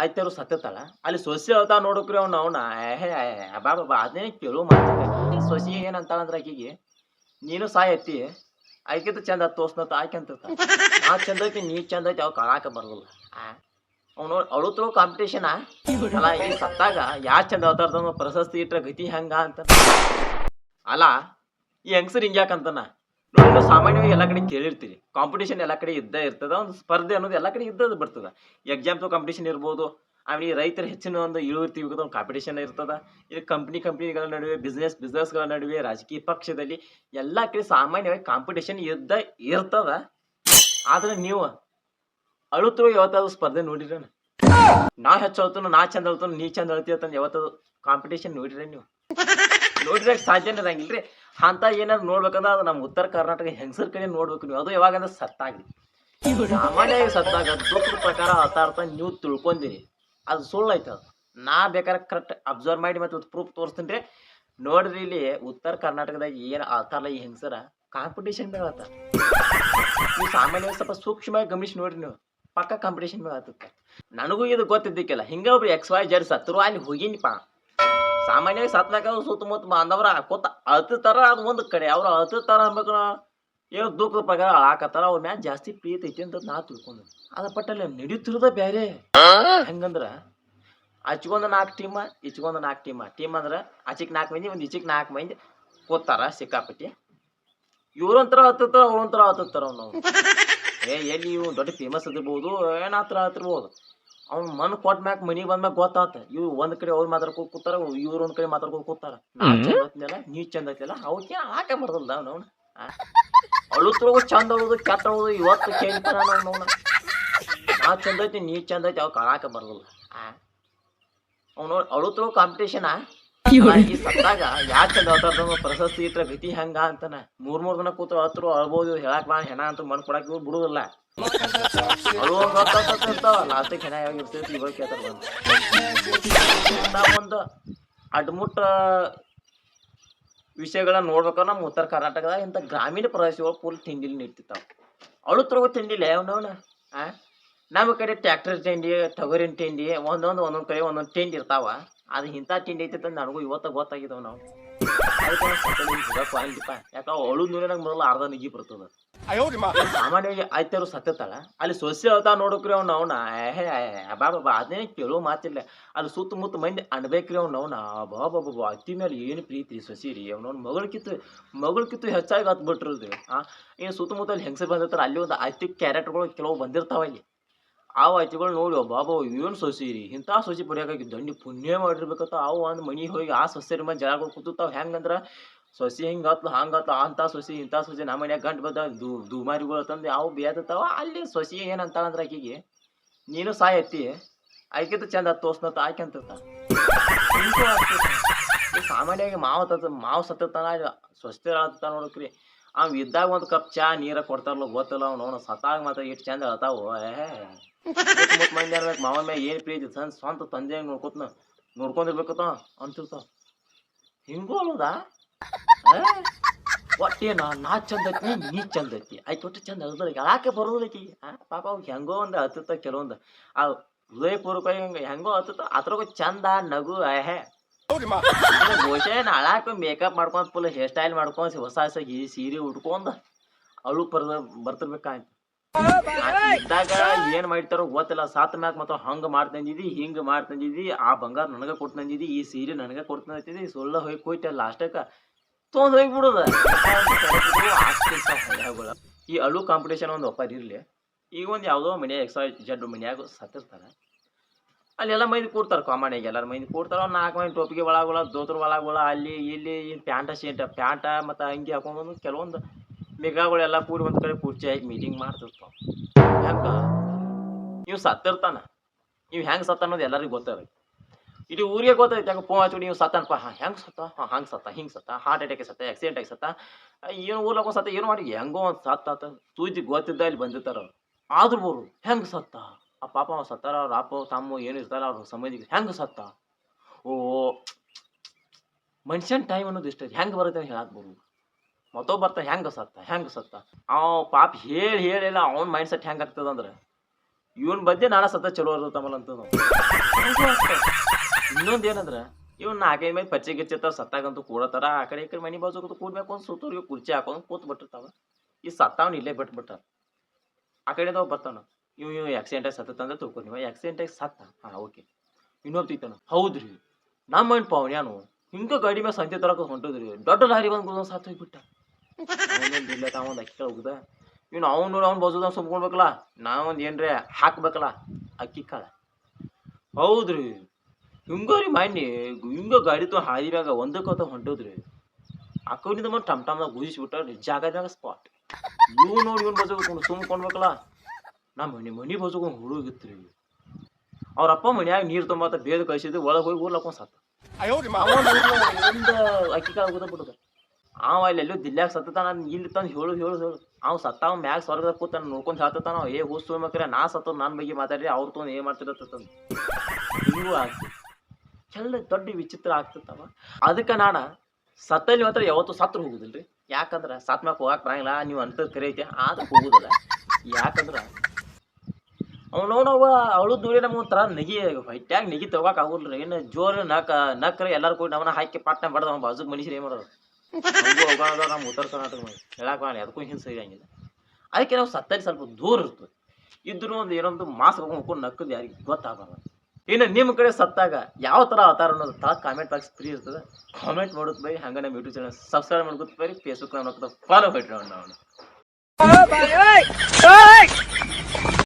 ಆಯ್ತಾರು ಸತ್ತತಾಳ ಅಲ್ಲಿ ಸೊಸಿ ಅಳ್ತಾ ನೋಡಕ್ರಿ ಅವ್ನ ಅವನ ಬಾ ಬಾ ಅದೇನೇ ಕೇಳು ಮಾತಿಲ್ಲ ಸೊಸಿ ಏನಂತಾಳಂದ್ರ ಆಕಿಗೆ ನೀನು ಸಾಯತ್ತಿ ಆಯ್ಕಿತ ಚಂದ ತೋರ್ಸ್ನತ್ತ ಆಯ್ಕೆ ಅಂತ ನಾ ಚಂದ ಐತಿ ನೀ ಚಂದ ಐತಿ ಅವ್ ಕಾಣಾಕ ಬರಲ್ಲ ಅವ್ನು ಅಳುತ್ತೋ ಕಾಂಪಿಟೇಷನ್ ಅಲ್ಲ ಈ ಸತ್ತಾಗ ಯಾ ಚಂದ ಅವತಾರದ ಪ್ರಶಸ್ತಿ ಇಟ್ರ ಗತಿ ಹಂಗ ಅಂತ ಅಲ್ಲ ಈ ಹೆಂಗಸರ್ ಹಿಂಗ್ಯಾಕಂತಾನ ನೋಡಿ ಸಾಮಾನ್ಯವಾಗಿ ಎಲ್ಲಾ ಕಡೆ ಕೇಳಿರ್ತೀರಿ ಕಾಂಪಿಟೇಷನ್ ಎಲ್ಲಾ ಕಡೆ ಇದ್ದ ಇರ್ತದ ಒಂದು ಸ್ಪರ್ಧೆ ಅನ್ನೋದು ಎಲ್ಲಾ ಕಡೆ ಇದ್ದದ ಬರ್ತದ ಎಕ್ಸಾಮ್ಸ್ ಕಾಂಪಿಟೇಷನ್ ಇರ್ಬೋದು ಆಮೇಲೆ ರೈತರ ಹೆಚ್ಚಿನ ಒಂದು ಇಳುವರಿ ಒಂದು ಕಾಂಪಿಟೇಷನ್ ಇರ್ತದ ಇಲ್ಲಿ ಕಂಪ್ನಿಗಳ ನಡುವೆ ಬಿಸ್ನೆಸ್ಗಳ ನಡುವೆ ರಾಜಕೀಯ ಪಕ್ಷದಲ್ಲಿ ಎಲ್ಲಾ ಕಡೆ ಸಾಮಾನ್ಯವಾಗಿ ಕಾಂಪಿಟೇಷನ್ ಇರ್ತದ ಆದ್ರೆ ನೀವು ಅಳುತ್ತೋ ಯಾವತ್ತಾದ್ರು ಸ್ಪರ್ಧೆ ನೋಡಿರ ನಾ ಹೆಚ್ಚು ಅಳ್ತಾನ ನಾ ಚಂದ ಅಳ್ತಾನ ನೀ ಚಂದ ಅಳ್ತಿ ಅಂತ ಯಾವತ್ತಾದ್ರು ಕಾಂಪಿಟೇಷನ್ ನೋಡಿರ ನೀವು ನೋಡಿದಾಗ ಸಾಧ್ಯನೇ ಇರಂಗಿಲ್ರಿ ಅಂತ ಏನಾದ್ರು ನೋಡ್ಬೇಕಂದ್ರೆ ಅದು ನಮ್ಮ ಉತ್ತರ ಕರ್ನಾಟಕ ಹೆಂಗಸರ್ ಕಡೆ ನೋಡ್ಬೇಕು ನೀವು ಅದು ಯಾವಾಗಂದ್ರೆ ಸತ್ತಾಗ್ರಿ ಸಾಮಾನ್ಯವಾಗಿ ಸತ್ತಾಗ ದುಃಖದ ಪ್ರಕಾರ ಅರ್ಥ ನೀವು ತಿಳ್ಕೊಂಡಿರಿ ಅದು ಸುಳ್ಳು ಐತೆ ಅದು ನಾ ಬೇಕಾದ್ರೆ ಕರೆಕ್ಟ್ ಅಬ್ಸರ್ವ್ ಮಾಡಿ ಮತ್ತೆ ಪ್ರೂಫ್ ತೋರಿಸ್ತೀನಿ ನೋಡ್ರಿ ಇಲ್ಲಿ ಉತ್ತರ ಕರ್ನಾಟಕದಾಗ ಏನ್ ಆತಾರಲ್ಲ ಈ ಹೆಂಗಸರ ಕಾಂಪಿಟೇಷನ್ ಮೇಲೆ ಆತ ನೀವು ಸಾಮಾನ್ಯವಾಗಿ ಸ್ವಲ್ಪ ಸೂಕ್ಷ್ಮವಾಗಿ ಗಮನಿಸಿ ನೋಡ್ರಿ ನೀವು ಪಕ್ಕ ಕಾಂಪಿಟೇಷನ್ ಮೇಲೆ ಆತಕ್ಕೆ ನನಗೂ ಇದು ಗೊತ್ತಿದ್ದಕ್ಕೆಲ್ಲ ಹಿಂಗ ಒಬ್ರು XYZ ಸತ್ರು ಅಲ್ಲಿ ಹೋಗಿನಿಪ್ಪ ಸಾಮಾನ್ಯವಾಗಿ ಸತ್ನಾಕ ಸುತ್ತಮುತ್ತ ಬಾಂಧವ್ರ ಹಾಕೋತ ಅಳ್ತಾರ ಅದು ಒಂದು ಕಡೆ ಅವ್ರು ಅಳ್ತಾರ ಅನ್ಬೇಕು ಏನೋ ದುಃಖದ ಪ್ರಕಾರ ಅಳಾಕತ್ತಾರ ಅವ್ರ ಮ್ಯಾಲ ಜಾಸ್ತಿ ಪ್ರೀತಿ ಐತಿ ಅಂತ ನಾ ತಿಳ್ಕೊಂಡು ಅದ ಪಟ್ಟಲ್ಲಿ ನಡೀತಿರೋದ ಬ್ಯಾರೆ ಹೆಂಗಂದ್ರ ಆಚಿಗೊಂದು 4 ಟೀಮ ಈಚಿಗೊಂದು 4 ಟೀಮ್ ಅಂದ್ರ ಆಚಿಕ್ 4 ಮಂದಿ ಒಂದು ಈಚಿಕ್ 4 ಮಂದಿ ಕೂತಾರ ಸಿಕ್ಕಾಪಟ್ಟಿ ಇವ್ರಂತರ ಹತ್ತಾರ ಅವ್ರಂತರ ಹತ್ತಾರ ನಾವು ಎಲ್ಲಿ ಇವ್ ದೊಡ್ಡ ಫೇಮಸ್ ಅದಿರ್ಬೋದು ಏನಾತ್ರ ಹತ್ತಿರ್ಬೋದು ಅವ್ನ ಮನ್ ಕೊಟ್ಟ ಮ್ಯಾಕ್ ಮನಿಗೆ ಬಂದ್ಮ್ಯಾಗ ಗೊತ್ತಾತ ಇವ್ ಒಂದ್ ಕಡೆ ಅವ್ರು ಮಾತಾಡ್ಕೊಂಡು ಕೂತಾರ ಇವ್ರು ಒಂದ್ ಕಡೆ ಮಾತಾಡ್ಕೊಂಡು ಕೂತಾರ ನಾ ಚಂದ ಐತಿನಲ್ಲ ನೀ ಚಂದ ಐತಿಲ್ಲ ಅವಕ್ಕೆ ಹಾಕ ಬರ್ತಲ್ಲ ಅವ್ನ ಅಳುತ್ತೋಗು ಚಂದ ಅಳುದು ಕೆಟ್ಟ ಅಳುದು ಇವತ್ತು ಕೇಳ್ತಾರ ಅವ್ನ ನಾ ಚಂದ ಐತಿ ನೀ ಚಂದ ಐತಿ ಅವ್ ಕಾಣಾಕ ಬರಲ್ಲ ಅವ್ನು ಅಳುತ್ತೋ ಕಾಂಪಿಟೇಷನ್ ಈ ಸತ್ತಾಗ ಯಾ ಚಂದ ಅವತಾರದ ಪ್ರಶಸ್ತಿ ಇಟ್ರ ಗತಿ ಹಂಗ ಅಂತಾನ 3 ದಿನ ಕೂತು ಹತ್ರು ಅಳ್ಬೋದು ಹೇಳಕ್ ಬಾ ಹೆಣ ಅಂತ ಮನ್ ಕೊಡಕ್ ಇವ್ರು ಬಿಡುದಿಲ್ಲ ಲಾಸ್ಟಿಗೆ ಹೆಣ ಯಾವಾಗ ಇರ್ತೈತಿ ಇವಾಗ ಕೇಳ್ತಾರ ಒಂದು ಅಡ್ಮುಟ್ಟ ವಿಷಯಗಳನ್ನ ನೋಡ್ಬೇಕಾದ್ರೆ ನಮ್ಮ ಉತ್ತರ ಕರ್ನಾಟಕದಾಗ ಇಂಥ ಗ್ರಾಮೀಣ ಪ್ರದೇಶಗಳು ಫುಲ್ ತಿಂಡಿಲಿ ನಿಡ್ತಿರ್ತಾವ ಅಳುತ್ತರೋಗು ತಿಂಡಿಲ್ಲ ಅವನವನ ನಮ್ಮ ಕಡೆ ಟ್ರ್ಯಾಕ್ಟರ್ ತಿಂಡಿ ಟಗರಿನ ತಿಂಡಿ ಒಂದೊಂದು ಕಡೆ ಒಂದೊಂದು ತಿಂಡಿ ಇರ್ತಾವ ಅದು ಇಂಥ ತಿಂಡಿ ಐತಿ ಅಂತ ನನಗೂ ಇವತ್ತ ಗೊತ್ತಾಗಿದ್ದಾವ ನಾವು ಯಾಕ ಅಳು ನೀರಿನಾಗ ಮೊದಲು ಅರ್ಧ ನಿಗಿ ಬರ್ತದ ಸಾಮಾನ್ಯವಾಗಿ ಆಯ್ತಾರು ಸತ್ತತಾಳ ಅಲ್ಲಿ ಸೊಸಿ ಅಳ್ತಾ ನೋಡಕ್ರಿ ಅವನ ಬಾ ಬಾ ಅದೇನೇ ಕೇಳೋ ಮಾತಿಲ್ಲ ಅಲ್ಲಿ ಸುತ್ತಮುತ್ತ ಮಂದಿ ಅನ್ಬೇಕ್ರಿ ಅವ್ನ ಬಾಬಾ ಅತ್ತಿ ಮೇಲೆ ಏನು ಪ್ರೀತಿ ಸೊಸಿ ರೀ ಅವ್ನವ್ನ ಮಗಳಕಿತ್ತು ಹೆಚ್ಚಾಗಿ ಹತ್ ಬಿಟ್ಟಿರೋದು ಏನು ಸುತ್ತಮುತ್ತಲ್ಲಿ ಹೆಂಗಸರು ಬಂದಿರ್ತಾರ ಅಲ್ಲಿ ಒಂದು ಅತ್ತಿ ಕ್ಯಾರೆಕ್ಟರ್ಗಳು ಕೆಲವು ಬಂದಿರ್ತಾವ ಅಲ್ಲಿ ಆ ಅತ್ತಿಗಳು ನೋಡಿ ಬಾಬಾ ಏನು ಸೊಸಿ ರೀ ಇಂಥ ಸೊಸಿ ಪಡಿಯಾಗಿ ದಂಡಿ ಪುಣ್ಯ ಮಾಡಿರ್ಬೇಕಂತ ಅವು ಒಂದು ಮನಿ ಹೋಗಿ ಆ ಸೊಸೆರ ಮೇಲೆ ಜಳಗಳು ಕೂತಾವ್ ಹೆಂಗಂದ್ರ ಸೊಸಿ ಹಿಂಗತ್ಲ ಹಂಗತ್ಲ ಅಂತ ಸೊಸಿ ಇಂಥ ಸೊಸಿ ನಮ್ಮ ಮನ್ಯಾಗ ಗಂಟು ಬದ್ದ ದುಮಾರಿಗಳು ತಂದು ಯಾವ ಬೇದತ್ತಾವ ಅಲ್ಲಿ ಸೊಸಿ ಏನಂತಾಳಂದ್ರ ಆಕಿಗೆ ನೀನು ಸಾಯತ್ತಿ ಆಯ್ಕಿತ ಚಂದ ತೋರ್ಸ್ನತ್ತ ಆಯ್ಕೆ ಅಂತ ಸಾಮಾನ್ಯವಾಗಿ ಮಾವು ಸತ್ತಾನ ಸ್ವಸ್ಥೆ ಆಳ್ತಾನ ನೋಡಕ್ರಿ ಅವ್ ಇದ್ದಾಗ ಒಂದು ಕಪ್ ಚಾ ನೀರ ಕೊಡ್ತಾರಲ್ಲ ಗೊತ್ತಲ್ಲ ಅವ್ನು ಸತ್ತಾಗ ಮಾತ್ರ ಎಷ್ಟು ಚಂದ ಹೇಳ್ತಾವು ಮಂದಿ ಅನ್ಬೇಕು ಮಾವನ ಮ್ಯಾಗ ಏನ್ ಪ್ರೀತಿ ಸ್ವಂತ ತಂದೆ ನೋಡ್ಕೊಂಡಿರ್ಬೇಕತ್ತ ಅಂತಿರ್ತಾವ ಹಿಂಗೂ ಅಲ್ಲದ ಒಟ್ಟೇನ ನಾ ಚಂದ ಐತಿ ನೀ ಚಂದ ಐತಿ ಆಯ್ತು ಒಟ್ಟು ಚಂದ ಅಲ್ದ ಯಾಕೆ ಬರೋದೈತಿ ಪಾಪ ಅವ್ ಹೆಂಗೋ ಒಂದು ಹತ್ತತ್ತ ಕೆಲವೊಂದು ಆ ಹೃದಯಪೂರ್ವಕ ಹೆಂಗೋ ಹತ್ತತ್ತ ಅದ್ರಾಗ ಚಂದ ನಗು ಬಹುಶಃ ನಾಳಾಕ ಮೇಕಪ್ ಮಾಡ್ಕೊಂಡ್ ಫುಲ್ ಹೇರ್ ಸ್ಟೈಲ್ ಮಾಡ್ಕೊಂಡ್ ಹೊಸ ಸೀರೆ ಉಟ್ಕೊಂಡ್ ಅಳು ಬರ್ತಿರ್ಬೇಕಾಯ್ತು ಇದ್ದಾಗ ಏನ್ ಮಾಡ್ತಾರೋ ಗೊತ್ತಿಲ್ಲ ಸಾತ್ ಮ್ಯಾಕ್ ಮಾತ್ರ ಹಂಗ ಮಾಡ್ತಂದಿದಿ ಹಿಂಗ ಮಾಡ್ತಂದಿದಿ ಆ ಬಂಗಾರ ನನಗ ಕೊಡ್ತಂದಿದಿ ಈ ಸೀರೆ ನನಗ ಕೊಡ್ತಂದಿದಿ ಸುಳ್ಳ ಹೋಗಿ ಕೊಯ್ತ ಲಾಸ್ಟಕ್ಕ ತೊಗೊಂಡ್ ಹೋಗ್ಬಿಡುದ ಈ ಅಳು ಕಾಂಪಿಟೇಷನ್ ಒಂದು ಒಪ್ಪ ಇರ್ಲಿ ಈಗ ಒಂದ್ ಯಾವ್ದೋ ಮನೆ XYZ ಮನ್ಯಾಗ ಸತ್ತಿರ್ತಾರ ಅಲ್ಲಿ ಎಲ್ಲ ಮಂದಿ ಕೂಡ್ತಾರ ಕಾಮನ್ಯಾಗ ಎಲ್ಲಾರ ಮಂದಿ ಕೂಡ್ತಾರ 4 ಮಂದಿ ಟೋಪಿಗೆ ಒಳಗಳ ದೋತ್ರ ಒಳಗಳ ಅಲ್ಲಿ ಇಲ್ಲಿ ಪ್ಯಾಂಟ ಮತ್ತ ಅಂಗಿ ಹಾಕೊಂಡ್ ಕೆಲವೊಂದು ಮಿಗಾಗಳೆಲ್ಲ ಕೂಡಿ ಒಂದ್ ಕಡೆ ಕುರ್ಚಿ ಹಾಕಿ ಮೀಟಿಂಗ್ ಮಾಡ್ತಿರ್ತಾವ ಹೆಂಗ ಇವ್ ಸತ್ತಿರ್ತಾನ ಇವ್ ಹೆಂಗ್ ಸತ್ತ ಅನ್ನೋದು ಎಲ್ಲರಿಗೂ ಗೊತ್ತದ ಇಡೀ ಊರಿಗೆ ಗೊತ್ತೈತಿ ಹೆಂಗ ಫೋನ್ ಹಚ್ಚಿ ನೀವು ಸತ್ತನಪ್ಪ ಹೆಂಗ್ ಸತ್ತ ಹಂಗ್ ಸತ್ತ ಹಿಂಗ್ ಸತ್ತ ಹಾರ್ಟ್ ಅಟ್ಯಾಕ್ ಸತ್ತ ಆಕ್ಸಿಡೆಂಟ್ ಆಗಿ ಸತ್ತ ಏನು ಊರ್ಲಕ್ಕ ಸತ್ತ ಏನು ಮಾಡಿ ಹೆಂಗೋ ಒಂದ್ ಸತ್ತ ಸೂಜಿ ಗೊತ್ತಿದ್ದ ಇಲ್ಲಿ ಬಂದಿರ್ತಾರ ಆದ್ರೂ ಬೋರು ಹೆಂಗ್ ಸತ್ತ ಆ ಪಾಪ ಅವ ಸತ್ತಾರ ಅವ್ರ ಅಪ್ಪ ತಮ್ಮ ಏನು ಇರ್ತಾರ ಅವ್ರ ಸಂಬಂಧಿಕ ಹೆಂಗ್ ಸತ್ತ ಓ ಮನುಷ್ಯನ್ ಟೈಮ್ ಅನ್ನೋದು ಇಷ್ಟ ಹೆಂಗ್ ಬರುತ್ತೆ ಹೇಳಕ್ ಬರುದು ಮತ್ತೊಬ್ಬ ಬರ್ತಾ ಹೆಂಗ ಸತ್ತ ಅವ ಪಾಪ ಹೇಳಿಲ್ಲ ಅವ್ನ ಮೈಂಡ್ ಸೆಟ್ ಹೆಂಗ್ ಆಗ್ತದ ಅಂದ್ರೆ ಇವನ್ ಬಗ್ಗೆ ನಾಳೆ ಸತ ಚಲೋ ಇರ್ತಮಲ್ಲ ಅಂತ ಇನ್ನೊಂದ್ ಏನಂದ್ರ ಇವ್ನ 4-5 ಮಂದಿ ಪಚ್ಚೆ ಗಿಚ್ಚಿರ್ತಾವ ಸತ್ತಾಗಂತೂ ಕೂಡತಾರ ಆ ಕಡೆ ಈ ಕಡೆ ಮನಿ ಬಾಜು ಕೂಡ್ಬೇಕು ಅಂತ ಸುತ್ತೂರಿಗೆ ಕುರ್ಚಿ ಹಾಕೊಂಡ್ ಕೂತ್ ಬಿಟ್ಟಿರ್ತಾವ ಈ ಸತ್ತಾವ್ನ ಇಲ್ಲೇ ಬಿಟ್ಬಿಟ್ಟಾರ ಆ ಕಡೆದವ ಬರ್ತಾನ ಇವ್ ಆಕ್ಸಿಡೆಂಟ್ ಆಗಿ ಸತ್ತ ಅಂದ್ರೆ ತಿಳ್ಕೊ ನೀವು ಆಕ್ಸಿಡೆಂಟ್ ಆಗಿ ಸತ್ತ ಹಾ ಓಕೆ ಇನ್ನೊಬ್ಬ ತಿಂತಾನ ಹೌದ್ರಿ ನಮ್ಮ ಮೈನ್ ಪವನ್ಯಾನು ಹಿಂಗ ಗಾಡಿ ಮೇಲೆ ಸಂತೆ ತರಕ ಹೊಂಟದ್ರಿ ದೊಡ್ಡ ಲಾರಿ ಬಂದ್ ಸತ್ತು ಹೋಗ್ಬಿಟ್ಟ ಇಲ್ಲ ಒಂದ್ ಅಕ್ಕಿ ಹೋಗುದ ಇವ್ನು ಅವ್ನು ಬಜುದ ಸುಮ್ಕೊಳ್ಬೇಕಲ್ಲ ನಾವೊಂದ್ ಏನ್ರಿ ಹಾಕ್ಬೇಕಲ್ಲ ಅಕ್ಕಿ ಕಾಳ ಹೌದ್ರಿ ಹಿಂಗಾರಿ ಮಾನ್ಯ ಹಿಂಗ ಗಾಡಿ ತೊ ಹಾದಿ ಮ್ಯಾಗ ಒಂದಕ್ಕಂತ ಹೊಂಟೋದ್ರಿ ಅಕ್ಕನಿಂದ ಬಂದು ಟಮ್ದಾಗ ಗುಜಿಸ್ಬಿಟ್ಟ ಜಾಗ ಸ್ಪಾಟ್ ಇವ್ ನೋಡಿ ಇವನ್ ಬಜು ಸುಮ್ಕೊಂಡ್ಬೇಕಲ್ಲ ಮನಿ ಬಜುಕೊಂಡ್ ಹುಡುಗಿತ್ರಿ ಅವ್ರಪ್ಪ ಮನ್ಯಾಗ ನೀರ್ ತುಂಬಾತ ಬೇದ ಕಳ್ಸಿದ್ದು ಒಳಗೆ ಹೋಗಿ ಊರ್ಲಾಕೊಂಡ್ ಸತ್ತ ಅಕ್ಕಿ ಕಾಳ ಹೋದ ಬಿಡುದ ಅವ ಅಲ್ಲಿ ಎಲ್ಲೋ ದಿಲ್ಲಾಗ ಸತ್ತಾನ ಇಲ್ಲಿ ತಂದು ಹೇಳು ಅವ್ ಸತ್ತಾವ ಮ್ಯಾಗ ಸ್ವರ್ಗದ ಕೂತ ನೋಡ್ಕೊಂಡ್ ಹೇಳ್ತಾನ ಏ ಹೂಸ್ ತೊಗೊಬೇಕ್ರೆ ನಾ ಸತ್ತ ನನ್ ಬಗ್ಗೆ ಮಾತಾಡ್ರಿ ಅವ್ರ ತೊಗೊಂಡ್ ಏನ್ ಮಾಡ್ತಿರತ್ತ ಹಿಂಗೂ ಆಗ್ತಿ ಚಲ್ಲ ದೊಡ್ಡ ವಿಚಿತ್ರ ಆಗ್ತಿರ್ತಾವ ಅದಕ್ಕೆ ನಾಡ ಸತ್ತಲ್ಲಿ ಮಾತ್ರ ಯಾವತ್ತು ಸತ್ರ ಹೋಗುದಿಲ್ರಿ ಯಾಕಂದ್ರ ಸತ್ ಮ್ಯಾಕ ಹೋಗಾಕ್ ಬರಂಗಿಲ್ಲ ನೀವು ಅಂತ ಕರೆ ಐತೆ ಆದ್ರೆ ಹೋಗುದಿಲ್ಲ ಯಾಕಂದ್ರ ಅವನವ ಅವಳು ದೂರ ನಮ್ಗೆ ಒಂಥರ ನೆಗಿ ಹೊಟ್ಯಾಗ ನೆಗಿ ತಗೋಕ್ ಆಗುಲ್ರಿ ಏನು ಜೋರ್ ನಕ್ರೆ ಎಲ್ಲಾರು ಕೂಡ ಅವನ ಹಾಕಿ ಪಾಟ್ನ ಬಡ್ದ ಅವ್ನ ಬಾಜುಕ್ ಮನುಷ್ಯರು ಏನ್ ಮಾಡೋದು ನಮ್ಮ ಉತ್ತರ ಕರ್ನಾಟಕ ಹೇಳಕ್ ಅದಕ್ಕೂ ಹಿಂದೆ ಸರಿಯಂಗಿಲ್ಲ ಅದಕ್ಕೆ ನಾವು ಸತ್ತಲ್ಲಿ ಸ್ವಲ್ಪ ದೂರ ಇರ್ತದೆ ಇದ್ರು ಒಂದು ಏನೊಂದು ಮಾಸ್ಕ್ ಹೋಗ್ಕೊಂಡು ನಕ್ಕದು ಯಾರಿಗೆ ಗೊತ್ತಾಗಲ್ಲ ಇನ್ನು ನಿಮ್ಮ ಕಡೆ ಸತ್ತಾಗ ಯಾವ ಥರ ಅವತಾರ ಅನ್ನೋದು ತಳ ಕಾಮೆಂಟ್ ಬಾಕ್ಸ್ ಫ್ರೀ ಇರ್ತದೆ ಕಾಮೆಂಟ್ ಮಾಡೋದು ಬೈ ಹಂಗೆ ನಮ್ಮ ಯೂಟ್ಯೂಬ್ ಚಾನಲ್ ಸಬ್ಸ್ಕ್ರೈಬ್ ಮಾಡ್ಕೊತ ಬರೀ ಫೇಸ್ಬುಕ್ ಫಾಲೋ ಬಿಟ್ರಿ ನಾವು